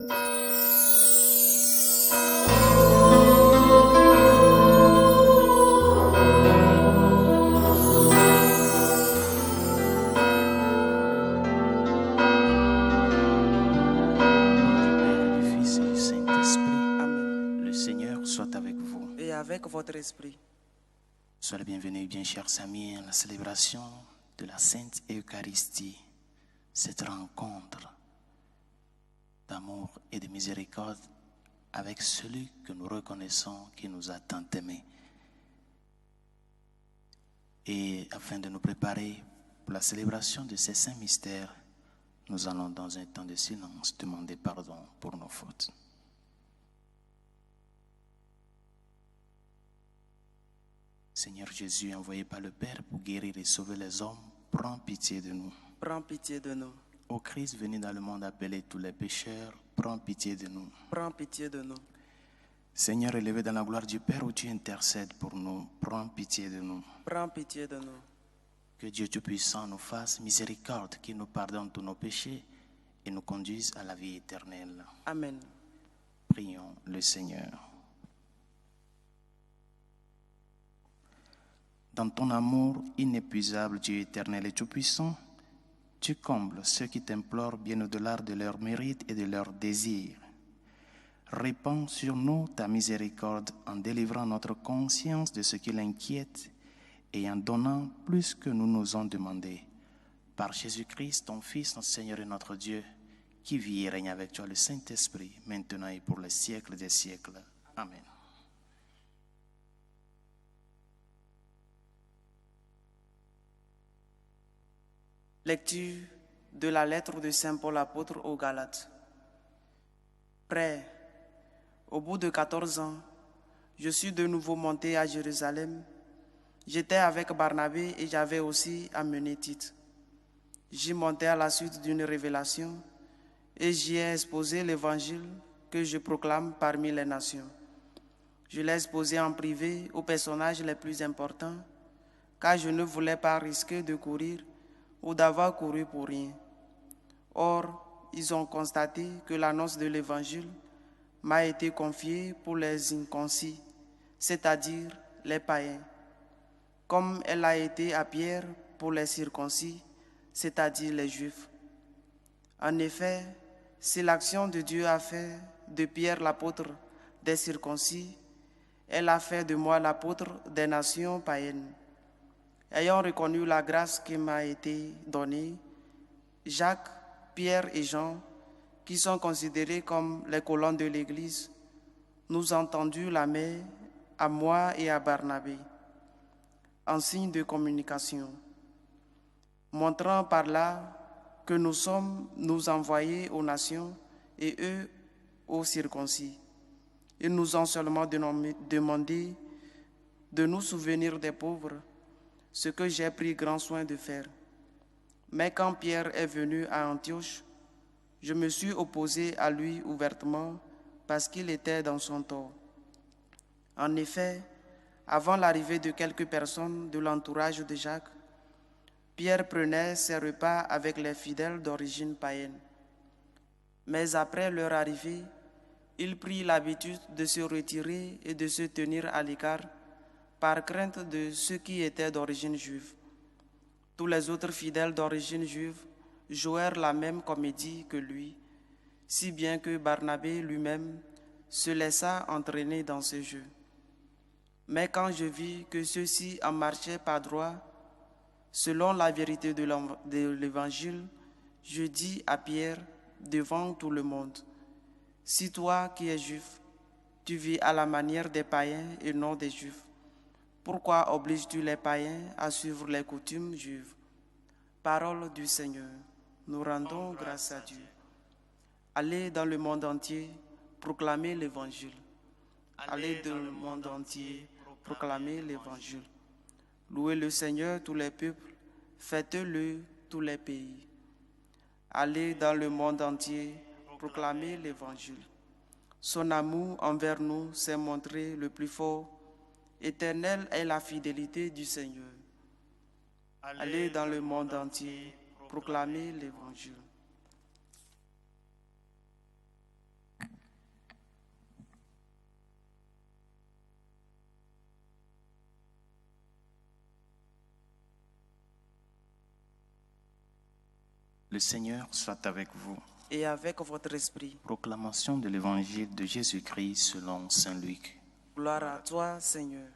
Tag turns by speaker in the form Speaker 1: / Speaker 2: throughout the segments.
Speaker 1: Avec votre esprit.
Speaker 2: Sois le bienvenu, bien chers amis, à la célébration de la Sainte Eucharistie, cette rencontre d'amour et de miséricorde avec celui que nous reconnaissons qui nous a tant aimés. Et afin de nous préparer pour la célébration de ces saints mystères, nous allons dans un temps de silence demander pardon pour nos fautes. Seigneur Jésus, envoyé par le Père pour guérir et sauver les hommes, prends pitié de nous.
Speaker 1: Prends pitié de nous.
Speaker 2: Ô Christ venu dans le monde appeler tous les pécheurs, prends pitié de nous.
Speaker 1: Prends pitié de nous.
Speaker 2: Seigneur élevé dans la gloire du Père où tu intercèdes pour nous, prends pitié de nous.
Speaker 1: Prends pitié de nous.
Speaker 2: Que Dieu Tout-Puissant nous fasse miséricorde, qu'il nous pardonne tous nos péchés et nous conduise à la vie éternelle.
Speaker 1: Amen.
Speaker 2: Prions le Seigneur. Dans ton amour inépuisable, Dieu éternel et tout-puissant, tu combles ceux qui t'implorent bien au-delà de leurs mérites et de leurs désirs. Répands sur nous ta miséricorde en délivrant notre conscience de ce qui l'inquiète et en donnant plus que nous nous en demandé. Par Jésus-Christ, ton Fils, notre Seigneur et notre Dieu, qui vit et règne avec toi le Saint-Esprit, maintenant et pour les siècles des siècles. Amen.
Speaker 1: Lecture de la lettre de Saint Paul apôtre aux Galates. Prêt, au bout de 14 ans, je suis de nouveau monté à Jérusalem. J'étais avec Barnabé et j'avais aussi amené Tite. J'y montais à la suite d'une révélation et j'y ai exposé l'évangile que je proclame parmi les nations. Je l'ai exposé en privé aux personnages les plus importants, car je ne voulais pas risquer de courir ou d'avoir couru pour rien. Or, ils ont constaté que l'annonce de l'Évangile m'a été confiée pour les inconcis, c'est-à-dire les païens, comme elle a été à Pierre pour les circoncis, c'est-à-dire les Juifs. En effet, si l'action de Dieu a fait de Pierre l'apôtre des circoncis, elle a fait de moi l'apôtre des nations païennes. Ayant reconnu la grâce qui m'a été donnée, Jacques, Pierre et Jean, qui sont considérés comme les colonnes de l'Église, nous ont tendu la main à moi et à Barnabé, en signe de communication, montrant par là que nous sommes nous envoyés aux nations et eux aux circoncis. Ils nous ont seulement demandé de nous souvenir des pauvres, ce que j'ai pris grand soin de faire. Mais quand Pierre est venu à Antioche, je me suis opposé à lui ouvertement parce qu'il était dans son tort. En effet, avant l'arrivée de quelques personnes de l'entourage de Jacques, Pierre prenait ses repas avec les fidèles d'origine païenne. Mais après leur arrivée, il prit l'habitude de se retirer et de se tenir à l'écart par crainte de ceux qui étaient d'origine juive. Tous les autres fidèles d'origine juive jouèrent la même comédie que lui, si bien que Barnabé lui-même se laissa entraîner dans ce jeu. Mais quand je vis que ceux-ci en marchaient par droit, selon la vérité de l'Évangile, je dis à Pierre devant tout le monde, « Si toi qui es juif, tu vis à la manière des païens et non des juifs, pourquoi obliges-tu les païens à suivre les coutumes juives ?» Parole du Seigneur. Nous rendons grâce à Dieu. Allez dans le monde entier, proclamer l'Évangile. Allez dans le monde entier, proclamer l'Évangile. Louez le Seigneur tous les peuples, faites-le tous les pays. Allez dans le monde entier, proclamer l'Évangile. Son amour envers nous s'est montré le plus fort. Éternelle est la fidélité du Seigneur. Allez dans le monde entier, proclamer l'Évangile.
Speaker 2: Le Seigneur soit avec vous.
Speaker 1: et avec votre esprit.
Speaker 2: Proclamation de l'Évangile de Jésus-Christ selon saint Luc.
Speaker 1: Gloire à toi, Seigneur.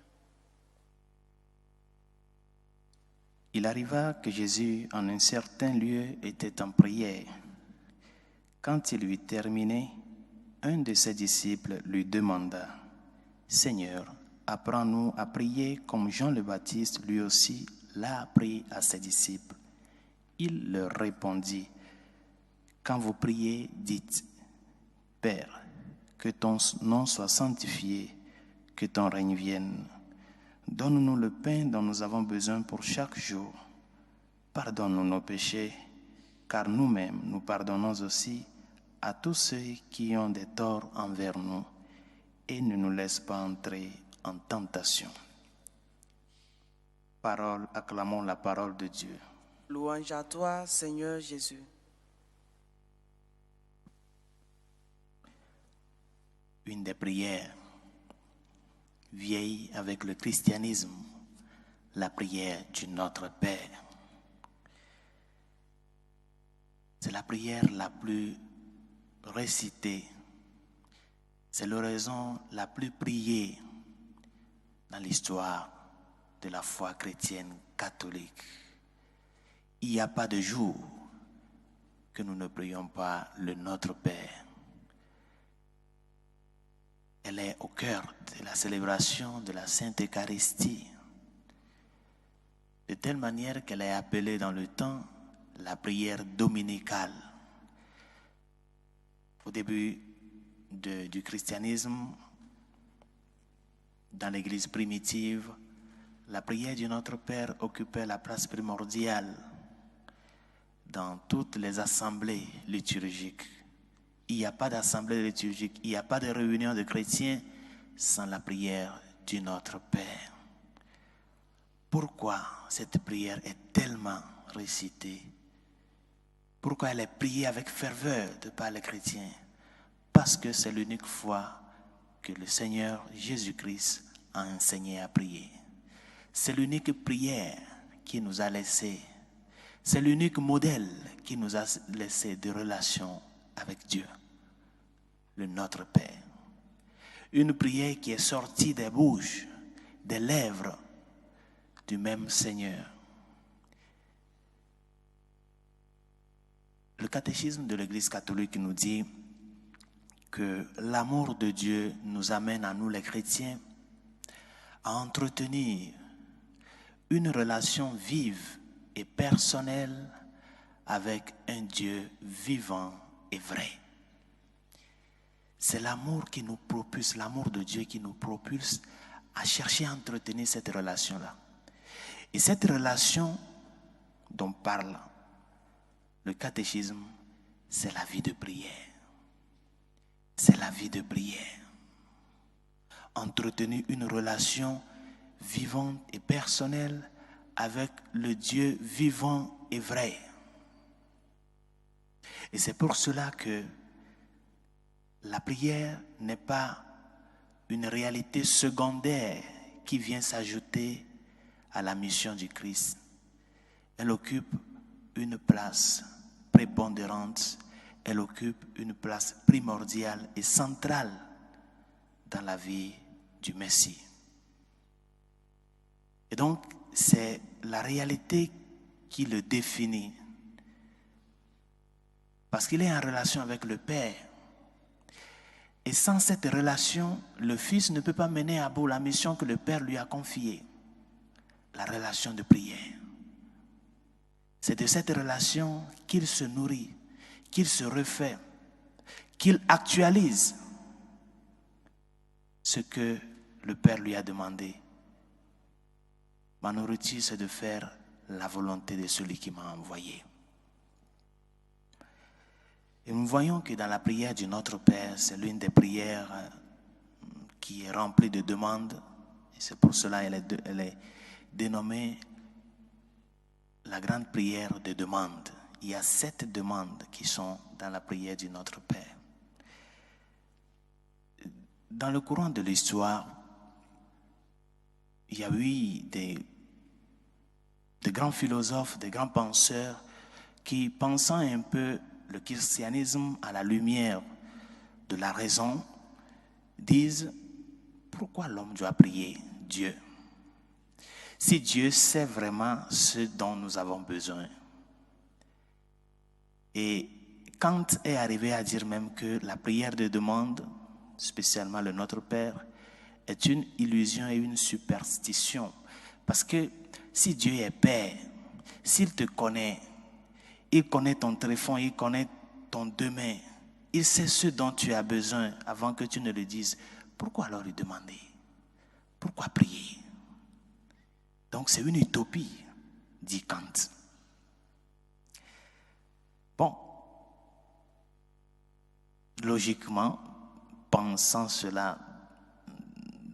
Speaker 2: Il arriva que Jésus, en un certain lieu, était en prière. Quand il eut terminé, un de ses disciples lui demanda, « Seigneur, apprends-nous à prier comme Jean le Baptiste lui aussi l'a appris à ses disciples. » Il leur répondit, « Quand vous priez, dites, « Père, que ton nom soit sanctifié, que ton règne vienne. Donne-nous le pain dont nous avons besoin pour chaque jour. Pardonne-nous nos péchés, car nous-mêmes nous pardonnons aussi à tous ceux qui ont des torts envers nous, et ne nous laisse pas entrer en tentation. » Acclamons la parole de Dieu.
Speaker 1: Louange à toi, Seigneur Jésus.
Speaker 2: Une des prières vieilles avec le christianisme, la prière du Notre Père. C'est la prière la plus récitée, c'est l'oraison la plus priée dans l'histoire de la foi chrétienne catholique. Il n'y a pas de jour que nous ne prions pas le Notre Père. Elle est au cœur de la célébration de la Sainte Eucharistie, de telle manière qu'elle est appelée dans le temps la prière dominicale. Au début du christianisme, dans l'Église primitive, la prière du Notre Père occupait la place primordiale dans toutes les assemblées liturgiques. Il n'y a pas d'assemblée liturgique, il n'y a pas de réunion de chrétiens sans la prière du Notre Père. Pourquoi cette prière est tellement récitée? Pourquoi elle est priée avec ferveur de par les chrétiens? Parce que c'est l'unique fois que le Seigneur Jésus-Christ a enseigné à prier. C'est l'unique prière qui nous a laissé. C'est l'unique modèle qui nous a laissé de relation avec Dieu, le Notre Père. Une prière qui est sortie des bouches, des lèvres du même Seigneur. Le catéchisme de l'Église catholique nous dit que l'amour de Dieu nous amène à nous les chrétiens à entretenir une relation vive et personnelle avec un Dieu vivant et vrai. C'est l'amour qui nous propulse, l'amour de Dieu qui nous propulse à chercher à entretenir cette relation-là. Et cette relation dont parle le catéchisme, c'est la vie de prière. C'est la vie de prière. Entretenir une relation vivante et personnelle avec le Dieu vivant et vrai. Et c'est pour cela que la prière n'est pas une réalité secondaire qui vient s'ajouter à la mission du Christ. Elle occupe une place prépondérante, elle occupe une place primordiale et centrale dans la vie du Messie. Et donc, c'est la réalité qui le définit. Parce qu'il est en relation avec le Père. Et sans cette relation, le Fils ne peut pas mener à bout la mission que le Père lui a confiée. La relation de prière. C'est de cette relation qu'il se nourrit, qu'il se refait, qu'il actualise ce que le Père lui a demandé. Ma nourriture, c'est de faire la volonté de celui qui m'a envoyé. Et nous voyons que dans la prière du Notre Père, c'est l'une des prières qui est remplie de demandes. Et c'est pour cela qu'elle est dénommée la grande prière de demande. Il y a 7 demandes qui sont dans la prière du Notre Père. Dans le courant de l'histoire, il y a eu des grands philosophes, des grands penseurs qui, pensant un peu le christianisme à la lumière de la raison, disent pourquoi l'homme doit prier Dieu? Si Dieu sait vraiment ce dont nous avons besoin. Et Kant est arrivé à dire même que la prière de demande, spécialement le Notre Père, est une illusion et une superstition. Parce que si Dieu est Père, s'il te connaît, il connaît ton tréfonds, il connaît ton demain, il sait ce dont tu as besoin avant que tu ne le dises. Pourquoi alors lui demander? Pourquoi prier? Donc c'est une utopie, dit Kant. Bon, logiquement, pensant cela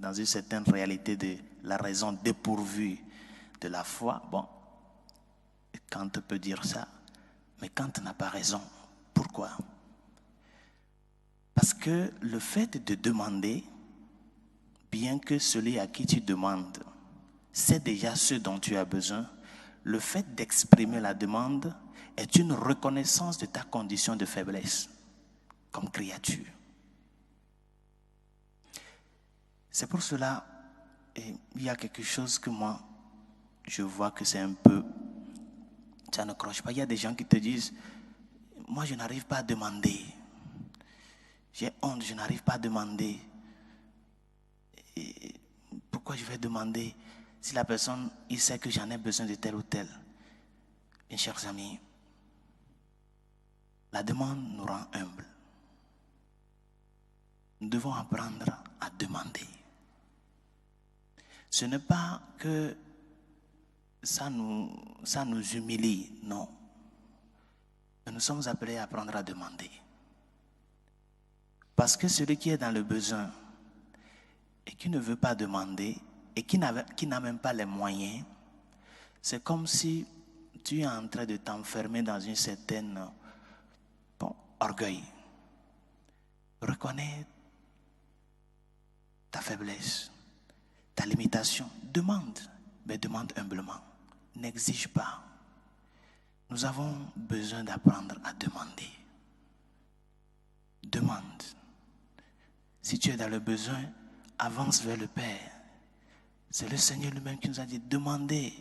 Speaker 2: dans une certaine réalité de la raison dépourvue de la foi, bon, Kant peut dire ça, mais Kant n'a pas raison. Pourquoi? Parce que le fait de demander, bien que celui à qui tu demandes sait déjà ce dont tu as besoin, le fait d'exprimer la demande est une reconnaissance de ta condition de faiblesse comme créature. C'est pour cela, il y a quelque chose que moi, je vois que c'est un peu, ça ne croche pas. Il y a des gens qui te disent, moi je n'arrive pas à demander. J'ai honte, je n'arrive pas à demander. Et pourquoi je vais demander si la personne, il sait que j'en ai besoin de tel ou tel? Mes chers amis, la demande nous rend humbles. Nous devons apprendre à demander. Ce n'est pas que ça nous humilie, non. Mais nous sommes appelés à apprendre à demander. Parce que celui qui est dans le besoin et qui ne veut pas demander et qui n'a même pas les moyens, c'est comme si tu es en train de t'enfermer dans une certaine orgueil. Reconnais ta faiblesse, ta limitation. Demande, mais demande humblement. N'exige pas. Nous avons besoin d'apprendre à demander. Demande. Si tu es dans le besoin, avance vers le Père. C'est le Seigneur lui-même qui nous a dit, demandez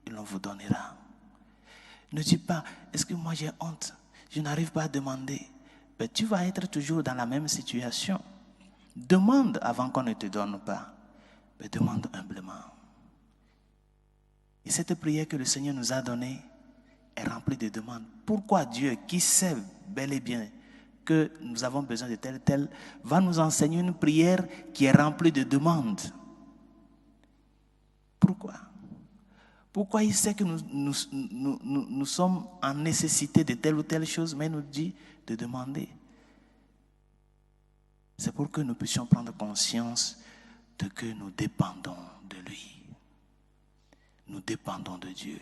Speaker 2: et l'on vous donnera. Ne dis pas, est-ce que moi j'ai honte? Je n'arrive pas à demander. Mais tu vas être toujours dans la même situation. Demande avant qu'on ne te donne pas. Mais demande humblement. Et cette prière que le Seigneur nous a donnée est remplie de demandes. Pourquoi Dieu, qui sait bel et bien que nous avons besoin de tel, va nous enseigner une prière qui est remplie de demandes? Pourquoi? Pourquoi il sait que nous sommes en nécessité de telle ou telle chose, mais il nous dit de demander? C'est pour que nous puissions prendre conscience de que nous dépendons de lui. Nous dépendons de Dieu.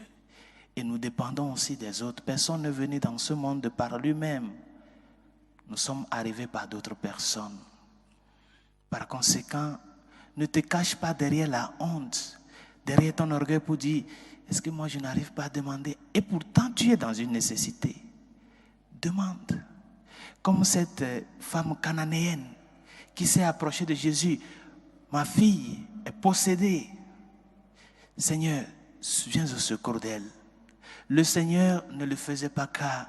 Speaker 2: Et nous dépendons aussi des autres. Personne n'est venu dans ce monde de par lui-même. Nous sommes arrivés par d'autres personnes. Par conséquent, ne te cache pas derrière la honte, derrière ton orgueil pour dire, est-ce que moi je n'arrive pas à demander? Et pourtant tu es dans une nécessité. Demande. Comme cette femme cananéenne qui s'est approchée de Jésus. Ma fille est possédée. Seigneur, viens au secours d'elle. Le Seigneur ne le faisait pas cas.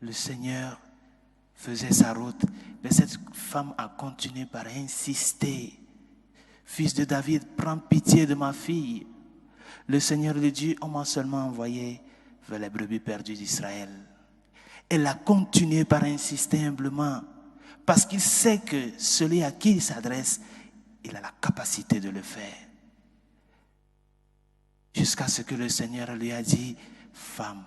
Speaker 2: Le Seigneur faisait sa route. Mais cette femme a continué par insister. Fils de David, prends pitié de ma fille. Le Seigneur lui dit, on m'a seulement envoyé vers les brebis perdues d'Israël. Elle a continué par insister humblement. Parce qu'il sait que celui à qui il s'adresse, il a la capacité de le faire. Jusqu'à ce que le Seigneur lui a dit, femme,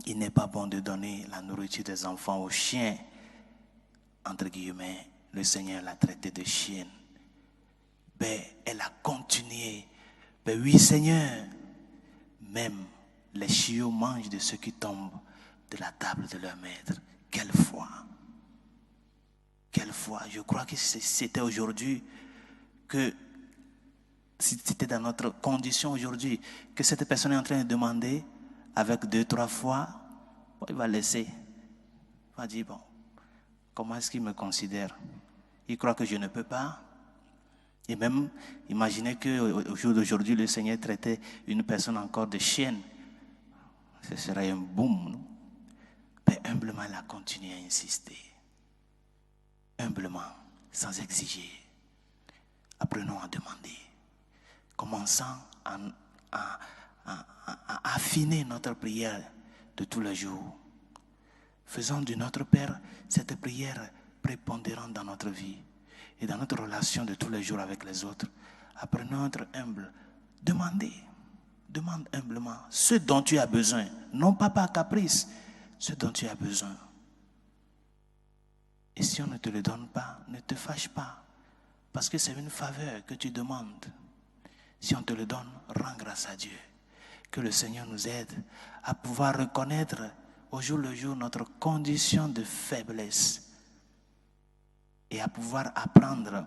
Speaker 2: il n'est pas bon de donner la nourriture des enfants aux chiens. Entre guillemets, le Seigneur l'a traité de chienne. Ben, elle a continué. Ben oui, Seigneur, même les chiots mangent de ceux qui tombent de la table de leur maître. Quelle foi! Quelle foi! Je crois que c'était aujourd'hui que si c'était dans notre condition aujourd'hui, que cette personne est en train de demander, avec 2-3 fois, bon, il va laisser. Il va dire, bon, comment est-ce qu'il me considère? Il croit que je ne peux pas. Et même, imaginez qu'au jour d'aujourd'hui, le Seigneur traitait une personne encore de chienne. Ce serait un boom, non? Mais humblement, il a continué à insister. Humblement, sans exiger. Apprenons à demander. Commençons à affiner notre prière de tous les jours. Faisons de notre Père cette prière prépondérante dans notre vie et dans notre relation de tous les jours avec les autres. Apprenons à être humble. Demandez. Demande humblement ce dont tu as besoin. Non pas par caprice, ce dont tu as besoin. Et si on ne te le donne pas, ne te fâche pas. Parce que c'est une faveur que tu demandes. Si on te le donne, rends grâce à Dieu. Que le Seigneur nous aide à pouvoir reconnaître au jour le jour notre condition de faiblesse et à pouvoir apprendre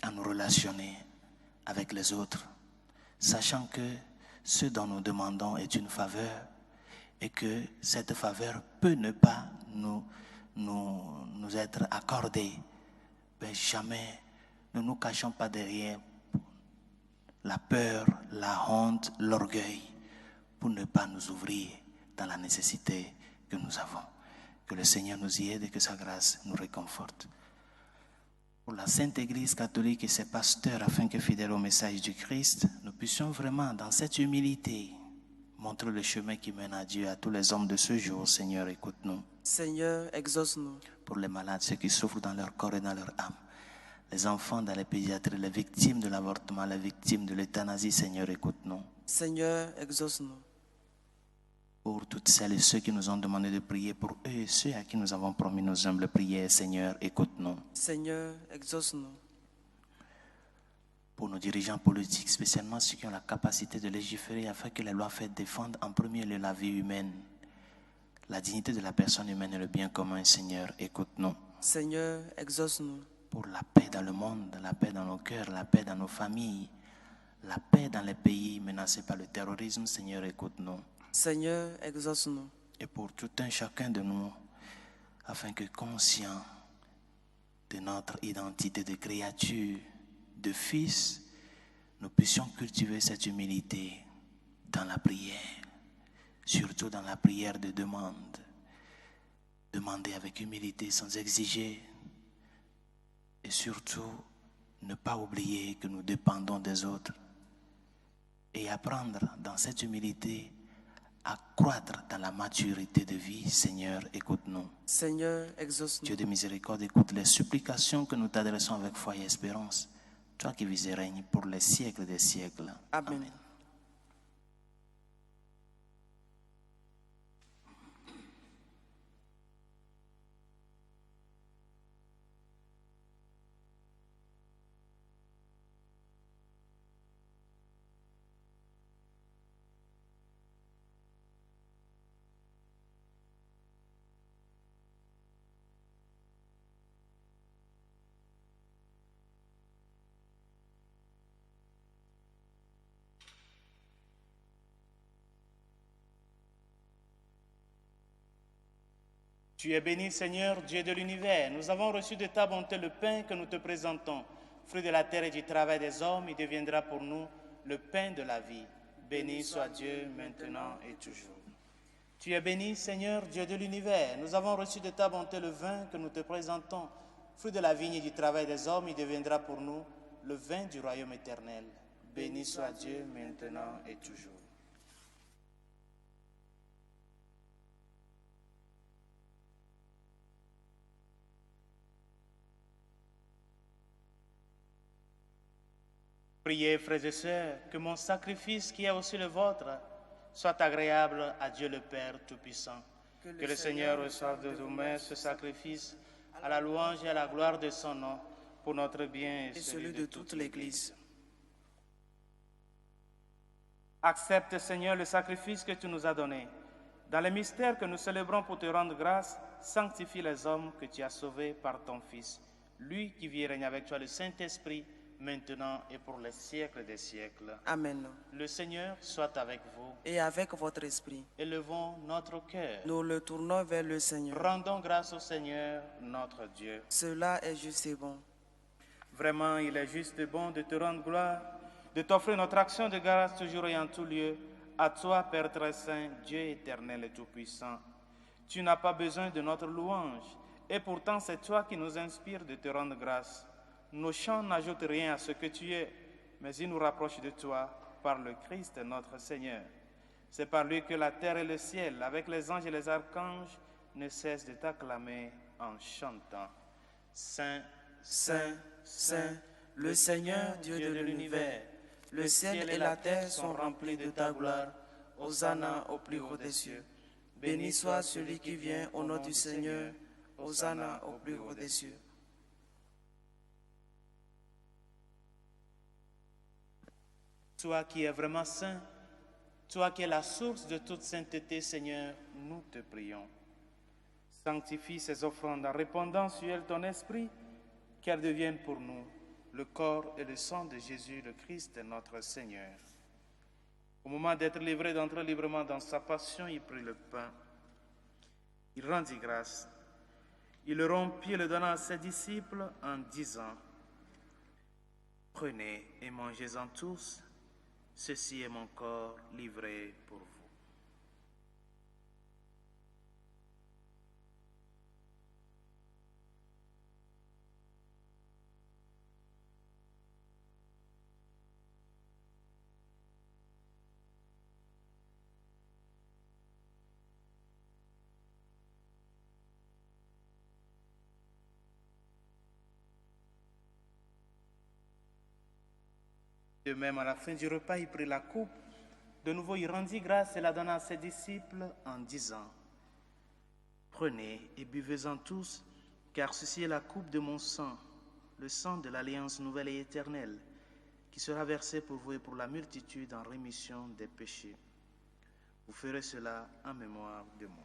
Speaker 2: à nous relationner avec les autres, sachant que ce dont nous demandons est une faveur et que cette faveur peut ne pas nous être accordée. Mais jamais ne nous cachons pas derrière la peur, la honte, l'orgueil, pour ne pas nous ouvrir dans la nécessité que nous avons. Que le Seigneur nous y aide et que sa grâce nous réconforte. Pour la Sainte Église catholique et ses pasteurs, afin que, fidèles au message du Christ, nous puissions vraiment, dans cette humilité, montrer le chemin qui mène à Dieu à tous les hommes de ce jour. Seigneur, écoute-nous.
Speaker 1: Seigneur, exauce-nous.
Speaker 2: Pour les malades, ceux qui souffrent dans leur corps et dans leur âme. Les enfants dans les pédiatries, les victimes de l'avortement, les victimes de l'euthanasie, Seigneur, écoute-nous.
Speaker 1: Seigneur, exauce-nous.
Speaker 2: Pour toutes celles et ceux qui nous ont demandé de prier pour eux et ceux à qui nous avons promis nos humbles prières, Seigneur, écoute-nous.
Speaker 1: Seigneur, exauce-nous.
Speaker 2: Pour nos dirigeants politiques, spécialement ceux qui ont la capacité de légiférer afin que les lois faites défendent en premier lieu la vie humaine, la dignité de la personne humaine et le bien commun, Seigneur, écoute-nous.
Speaker 1: Seigneur, exauce-nous.
Speaker 2: Pour la paix dans le monde, la paix dans nos cœurs, la paix dans nos familles, la paix dans les pays menacés par le terrorisme, Seigneur, écoute-nous.
Speaker 1: Seigneur, exauce-nous.
Speaker 2: Et pour tout un chacun de nous, afin que conscients de notre identité de créature, de fils, nous puissions cultiver cette humilité dans la prière, surtout dans la prière de demande. Demander avec humilité sans exiger. Et surtout, ne pas oublier que nous dépendons des autres. Et apprendre dans cette humilité à croître dans la maturité de vie. Seigneur, écoute-nous.
Speaker 1: Seigneur, exauce-nous.
Speaker 2: Dieu de miséricorde, écoute les supplications que nous t'adressons avec foi et espérance. Toi qui vis et règnes pour les siècles des siècles.
Speaker 1: Amen.
Speaker 2: Amen.
Speaker 3: Tu es béni, Seigneur, Dieu de l'univers. Nous avons reçu de ta bonté le pain que nous te présentons. Fruit de la terre et du travail des hommes, il deviendra pour nous le pain de la vie. Béni soit Dieu maintenant et toujours. Tu es béni, Seigneur, Dieu de l'univers. Nous avons reçu de ta bonté le vin que nous te présentons. Fruit de la vigne et du travail des hommes, il deviendra pour nous le vin du royaume éternel. Béni soit Dieu maintenant et toujours. Priez, frères et sœurs, que mon sacrifice, qui est aussi le vôtre, soit agréable à Dieu le Père Tout-Puissant. Que le Seigneur reçoive de vos mains ce sacrifice à la louange et à la gloire de son nom, pour notre bien et celui de toute l'Église. Accepte, Seigneur, le sacrifice que tu nous as donné. Dans les mystères que nous célébrons pour te rendre grâce, sanctifie les hommes que tu as sauvés par ton Fils. Lui qui vit et règne avec toi, le Saint-Esprit, maintenant et pour les siècles des siècles.
Speaker 1: Amen.
Speaker 3: Le Seigneur soit avec vous.
Speaker 1: Et avec votre esprit,
Speaker 3: Élevons notre cœur.
Speaker 1: nous le tournons vers le Seigneur.
Speaker 3: Rendons grâce au Seigneur, notre Dieu.
Speaker 1: Cela est juste et bon.
Speaker 3: Vraiment, il est juste et bon de te rendre gloire, de t'offrir notre action de grâce toujours et en tout lieu. À toi, Père très saint, Dieu éternel et tout-puissant. Tu n'as pas besoin de notre louange, et pourtant c'est toi qui nous inspires de te rendre grâce. Nos chants n'ajoutent rien à ce que tu es, mais ils nous rapprochent de toi par le Christ notre Seigneur. C'est par lui que la terre et le ciel, avec les anges et les archanges, ne cessent de t'acclamer en chantant. Saint,
Speaker 1: Saint, Saint, le Seigneur, Dieu de l'univers, le ciel et la terre sont remplis de ta gloire. Hosanna au plus haut des cieux. Béni soit celui qui vient au nom du Seigneur. Hosanna au plus haut des cieux.
Speaker 3: toi qui es vraiment saint, toi qui es la source de toute sainteté, Seigneur, nous te prions. Sanctifie ces offrandes en répandant sur elles ton esprit, qu'elles deviennent pour nous le corps et le sang de Jésus, le Christ, notre Seigneur. Au moment d'être livré d'entrer librement dans sa passion, il prit le pain. Il rendit grâce. Il le rompit et le donna à ses disciples en disant, « Prenez et mangez-en tous, ceci est mon corps livré pour vous. » De même, à la fin du repas, il prit la coupe. De nouveau, il rendit grâce et la donna à ses disciples en disant, « Prenez et buvez-en tous, car ceci est la coupe de mon sang, le sang de l'alliance nouvelle et éternelle, qui sera versé pour vous et pour la multitude en rémission des péchés. Vous ferez cela en mémoire de moi. »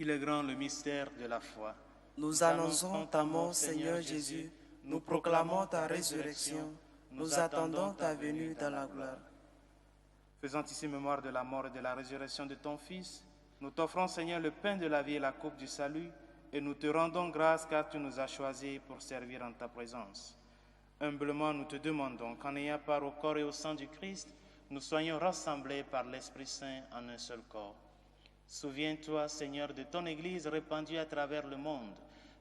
Speaker 3: Il est grand le mystère de la foi.
Speaker 1: Nous annonçons ta mort, Seigneur Jésus. Nous proclamons ta résurrection. Nous attendons ta venue dans la gloire.
Speaker 3: Faisant ici mémoire de la mort et de la résurrection de ton Fils, nous t'offrons, Seigneur, le pain de la vie et la coupe du salut, et nous te rendons grâce car tu nous as choisis pour servir en ta présence. Humblement, nous te demandons qu'en ayant part au corps et au sang du Christ, nous soyons rassemblés par l'Esprit Saint en un seul corps. Souviens-toi, Seigneur, de ton Église répandue à travers le monde.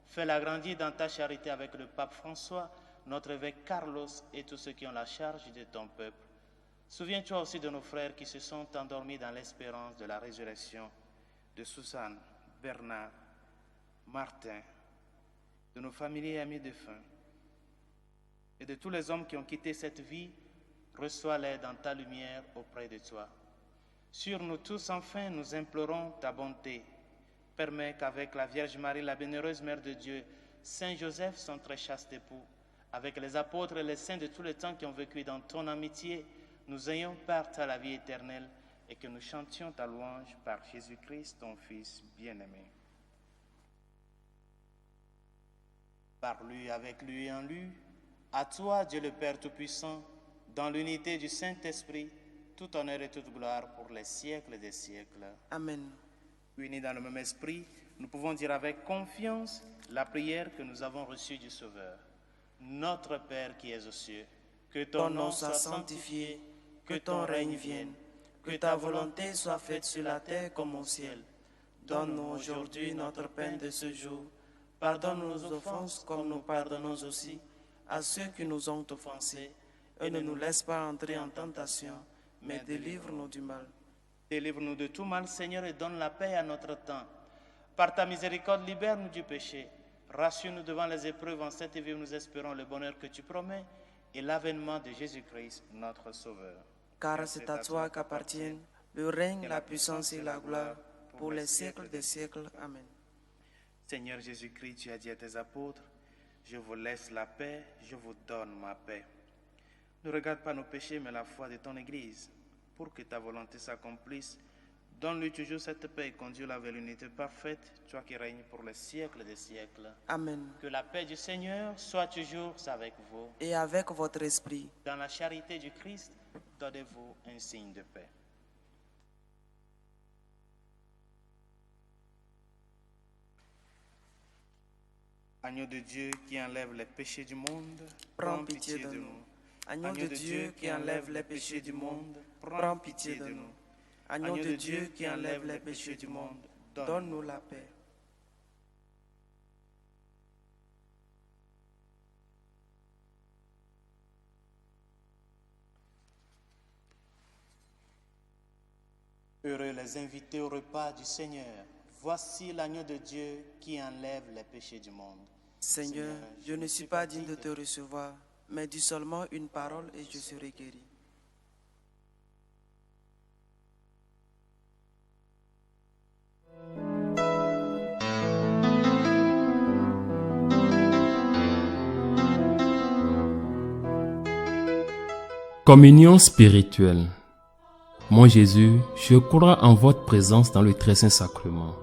Speaker 3: Fais-la grandir dans ta charité avec le pape François, notre évêque Carlos et tous ceux qui ont la charge de ton peuple. Souviens-toi aussi de nos frères qui se sont endormis dans l'espérance de la résurrection, de Suzanne, Bernard, Martin, de nos familiers et amis défunts, et de tous les hommes qui ont quitté cette vie. Reçois-les dans ta lumière auprès de toi. Sur nous tous, enfin, nous implorons ta bonté. Permets qu'avec la Vierge Marie, la bienheureuse Mère de Dieu, Saint Joseph, son très chaste époux, avec les apôtres et les saints de tous les temps qui ont vécu dans ton amitié, nous ayons part à la vie éternelle et que nous chantions ta louange par Jésus-Christ, ton Fils bien-aimé. Par lui, avec lui et en lui, à toi, Dieu le Père Tout-Puissant, dans l'unité du Saint-Esprit, tout honneur et toute gloire pour les siècles des siècles.
Speaker 1: Amen.
Speaker 3: Unis dans le même esprit, nous pouvons dire avec confiance la prière que nous avons reçue du Sauveur. Notre Père qui es aux cieux, que
Speaker 1: Ton nom soit sanctifié, que ton règne vienne, que ta volonté soit faite sur la terre comme au ciel. Donne-nous aujourd'hui notre pain de ce jour. Pardonne nos offenses comme nous pardonnons aussi à ceux qui nous ont offensés. Et ne nous laisse pas entrer en tentation, mais délivre-nous du mal.
Speaker 3: Délivre-nous de tout mal, Seigneur, et donne la paix à notre temps. Par ta miséricorde, libère-nous du péché. Rassure-nous devant les épreuves en cette vie où nous espérons le bonheur que tu promets et l'avènement de Jésus-Christ, notre Sauveur.
Speaker 1: Car c'est à toi qu'appartiennent le règne, la puissance et la gloire pour les siècles des siècles. Amen.
Speaker 3: Seigneur Jésus-Christ, tu as dit à tes apôtres, je vous laisse la paix, je vous donne ma paix. Ne regarde pas nos péchés, mais la foi de ton Église. Pour que ta volonté s'accomplisse, donne-lui toujours cette paix et conduis-la vers l'unité parfaite, toi qui règnes pour les siècles des siècles.
Speaker 1: Amen.
Speaker 3: Que la paix du Seigneur soit toujours avec vous.
Speaker 1: Et avec votre esprit.
Speaker 3: Dans la charité du Christ, donnez-vous un signe de paix. Agneau de Dieu qui enlève les péchés du monde,
Speaker 1: Prends pitié de nous. Agneau de Dieu qui enlève les péchés du monde, prends pitié de nous. Agneau de Dieu qui enlève les péchés du monde, donne-nous la paix.
Speaker 3: Heureux les invités au repas du Seigneur. Voici l'agneau de Dieu qui enlève les péchés du monde.
Speaker 1: Seigneur, je ne suis pas digne de te recevoir, mais dis seulement une parole et je serai guéri.
Speaker 4: Communion spirituelle. Mon Jésus, je crois en votre présence dans le très saint sacrement.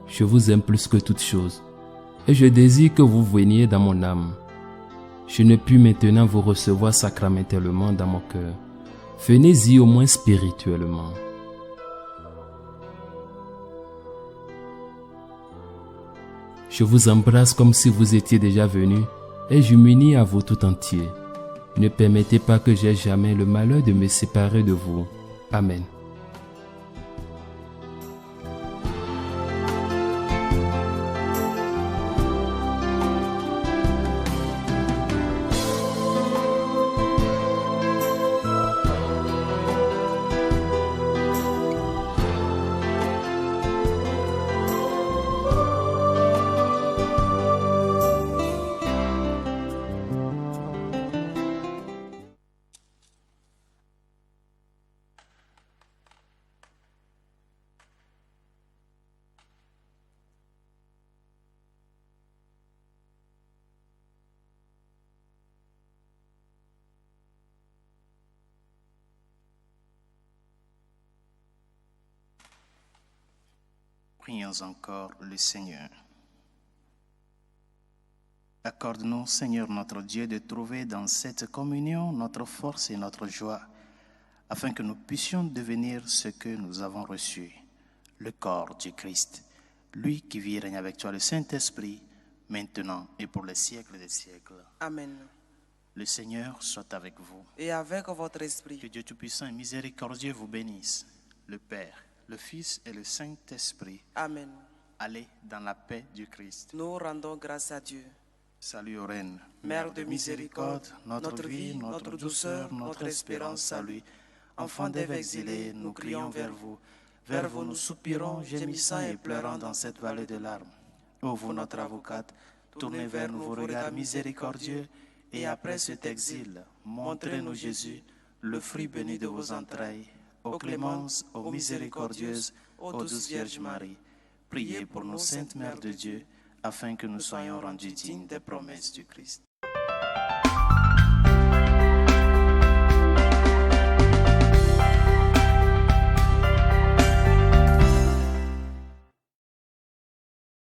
Speaker 4: Je vous aime plus que toute chose et je désire que vous veniez dans mon âme. Je ne puis maintenant vous recevoir sacramentellement dans mon cœur. Venez-y au moins spirituellement. Je vous embrasse comme si vous étiez déjà venu et je m'unis à vous tout entier. Ne permettez pas que j'aie jamais le malheur de me séparer de vous. Amen.
Speaker 2: Prions encore le Seigneur. Accorde-nous, Seigneur notre Dieu, de trouver dans cette communion notre force et notre joie, afin que nous puissions devenir ce que nous avons reçu, le corps du Christ, lui qui vit et règne avec toi, le Saint-Esprit, maintenant et pour les siècles des siècles.
Speaker 1: Amen.
Speaker 2: Le Seigneur soit avec vous.
Speaker 1: Et avec votre esprit.
Speaker 2: Que Dieu Tout-Puissant et Miséricordieux vous bénisse, le Père, le Fils et le Saint-Esprit.
Speaker 1: Amen.
Speaker 2: Allez dans la paix du Christ.
Speaker 1: Nous rendons grâce à Dieu.
Speaker 2: Salut aux reines,
Speaker 1: Mère de miséricorde, notre vie, notre douceur, notre espérance à lui. Enfants d'Ève exilés, nous crions vers vous. Vers vous nous soupirons, gémissant et pleurant dans cette vallée de larmes. Ô vous notre avocate, tournez vers nous vos regards miséricordieux, et après cet exil, montrez-nous Jésus, le fruit béni de vos entrailles. Ô clémence, ô miséricordieuses, ô douce Vierge Marie, priez pour nous, Sainte Mère de Dieu, afin que nous soyons rendus dignes des promesses du Christ.